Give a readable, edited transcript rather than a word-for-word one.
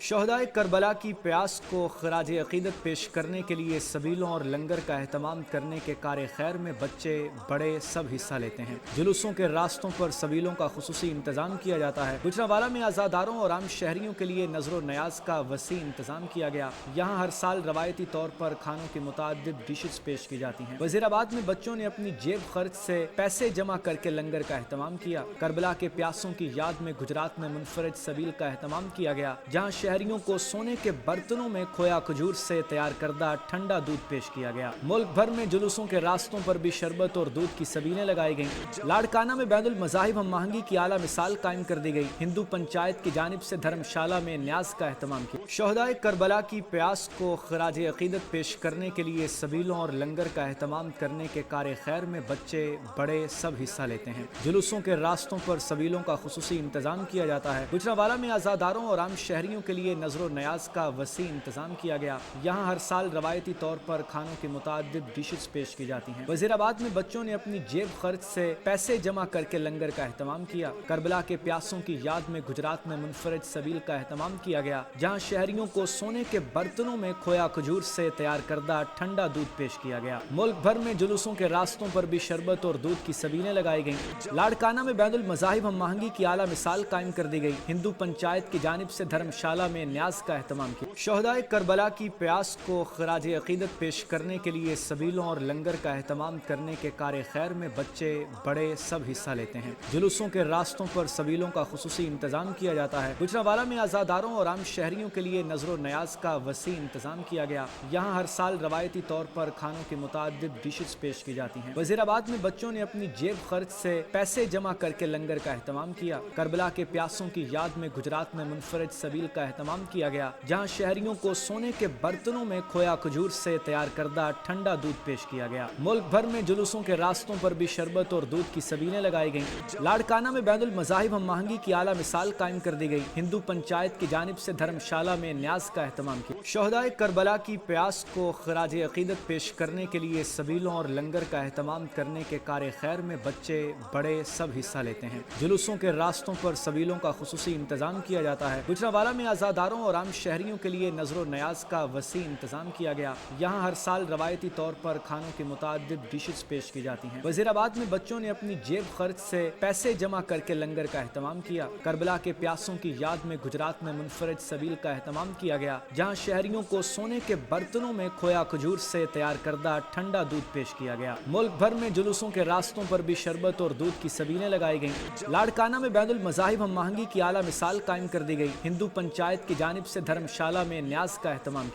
شہدائے کربلا کی پیاس کو خراج عقیدت پیش کرنے کے لیے سبیلوں اور لنگر کا اہتمام کرنے کے کار خیر میں بچے بڑے سب حصہ لیتے ہیں۔ جلوسوں کے راستوں پر سبیلوں کا خصوصی انتظام کیا جاتا ہے۔ گجرانوالہ میں عزاداروں اور عام شہریوں کے لیے نظر و نیاز کا وسیع انتظام کیا گیا۔ یہاں ہر سال روایتی طور پر کھانوں کی متعدد ڈشز پیش کی جاتی ہیں۔ وزیر آباد میں بچوں نے اپنی جیب خرچ سے پیسے جمع کر کے لنگر کا اہتمام کیا۔ کربلا کے پیاسوں کی یاد میں گجرات میں منفرد سبیل کا اہتمام کیا گیا، جہاں شہریوں کو سونے کے برتنوں میں کھویا کھجور سے تیار کردہ ٹھنڈا دودھ پیش کیا گیا۔ ملک بھر میں جلوسوں کے راستوں پر بھی شربت اور دودھ کی سبیلیں لگائی گئیں۔ لاڑکانہ میں بین المذاہب ہم آہنگی کی اعلیٰ مثال قائم کر دی گئی۔ ہندو پنچایت کی جانب سے دھرمشالہ میں نیاز کا اہتمام کیا۔ شہدائے کربلا کی پیاس کو خراج عقیدت پیش کرنے کے لیے سبیلوں اور لنگر کا اہتمام کرنے کے کار خیر میں بچے بڑے سب حصہ لیتے ہیں۔ جلوسوں کے راستوں پر سبیلوں کا خصوصی انتظام کیا جاتا ہے۔ گجرانوالہ میں عزاداروں اور عام شہریوں کے لیے نظر و نیاز کا وسیع انتظام کیا گیا۔ یہاں ہر سال روایتی طور پر کھانوں کی متعدد ڈشز پیش کی جاتی ہیں۔ وزیر آباد میں بچوں نے اپنی جیب خرچ سے پیسے جمع کر کے لنگر کا اہتمام کیا۔ کربلا کے پیاسوں کی یاد میں گجرات میں منفرد سبیل کا اہتمام کیا گیا، جہاں شہریوں کو سونے کے برتنوں میں کھویا کھجور سے تیار کردہ ٹھنڈا دودھ پیش کیا گیا۔ ملک بھر میں جلوسوں کے راستوں پر بھی شربت اور دودھ کی سبیلیں لگائی گئیں۔ لاڑکانہ میں بین المذاہب ہم آہنگی کی اعلیٰ مثال قائم کر دی گئی۔ ہندو پنچایت کی جانب سے دھرمشالہ میں نیاز کا اہتمام کیا۔ شہدائے کربلا کی پیاس کو خراج عقیدت پیش کرنے کے لیے سبیلوں اور لنگر کا اہتمام کرنے کے کار خیر میں بچے بڑے سب حصہ لیتے ہیں۔ جلوسوں کے راستوں پر سبیلوں کا خصوصی انتظام کیا جاتا ہے۔ گجرانوالہ میں عزاداروں اور عام شہریوں کے لیے نظر و نیاز کا وسیع انتظام کیا گیا۔ یہاں ہر سال روایتی طور پر کھانوں کی متعدد ڈشز پیش کی جاتی ہیں۔ وزیر آباد میں بچوں نے اپنی جیب خرچ سے پیسے جمع کر کے لنگر کا اہتمام کیا۔ کربلا کے پیاسوں کی یاد میں گجرات میں منفرد سبیل کا اہتمام کیا گیا، جہاں شہریوں کو سونے کے برتنوں میں کھویا کھجور سے تیار کردہ ٹھنڈا دودھ پیش کیا گیا۔ ملک بھر میں جلوسوں کے راستوں پر بھی شربت اور دودھ کی سبیلیں لگائی گئیں۔ لاڑکانہ میں بین المذاہب ہم آہنگی کی اعلیٰ مثال قائم کر دی گئی۔ ہندو پنچایت کی جانب سے دھرمشالہ میں نیاز کا اہتمام کیا۔ شہدائے کربلا کی پیاس کو خراج عقیدت پیش کرنے کے لیے سبیلوں اور لنگر کا اہتمام کرنے کے کار خیر میں بچے بڑے سب حصہ لیتے ہیں۔ جلوسوں کے راستوں پر سبیلوں کا خصوصی انتظام کیا جاتا ہے۔ گجرانوالہ میں عزاداروں اور عام شہریوں کے لیے نظر و نیاز کا وسیع انتظام کیا گیا۔ یہاں ہر سال روایتی طور پر کھانوں کی متعدد ڈشز پیش کی جاتی ہیں۔ وزیر آباد میں بچوں نے اپنی جیب خرچ سے پیسے جمع کر کے لنگر کا اہتمام کیا۔ کربلا کے پیاسوں کی یاد میں گجرات میں منفرد سبیل کا اہتمام کیا گیا، جہاں شہریوں کو سونے کے برتنوں میں کھویا کھجور سے تیار کردہ ٹھنڈا دودھ پیش کیا گیا۔ ملک بھر میں جلوسوں کے راستوں پر بھی شربت اور دودھ کی سبیلیں لگائی گئیں۔ لاڑکانہ میں بین المذاہب ہم آہنگی کی اعلیٰ مثال قائم کر دی گئی۔ ہندو پنچایت کی جانب سے دھرمشالہ میں نیاز کا اہتمام کیا۔